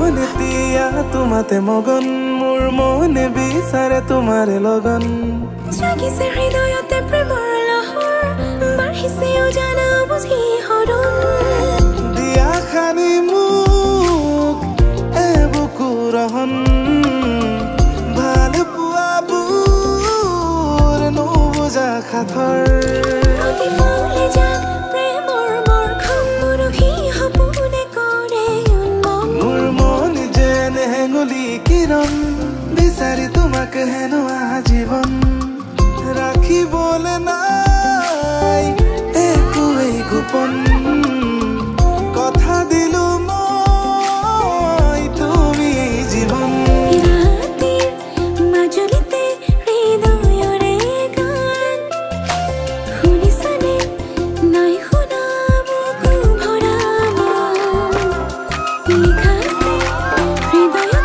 মন এতিয়া তোমাতে মগন মোৰ মনে বিচাৰে তোমাৰ লগন জাগিছে হৃদয়তে প্ৰেমৰ লহৰ বাঢ়িছে অজানা বুজি হৰণ দিয়া খানি মোক এবুকুৰহন ভাল পোৱাবোৰ নুবুজা খাথৰ কিৰণ বিচাৰি তোমাক হেনো আজীবন ৰাখিবলে নাই একোৱেই গোপন কথা দিলো মই তুমি জীৱন মাজুলীতে হৃদয়ৰে গান শুনিছানে নাই শুনা বুকু ভৰা লিখাছে হৃদয়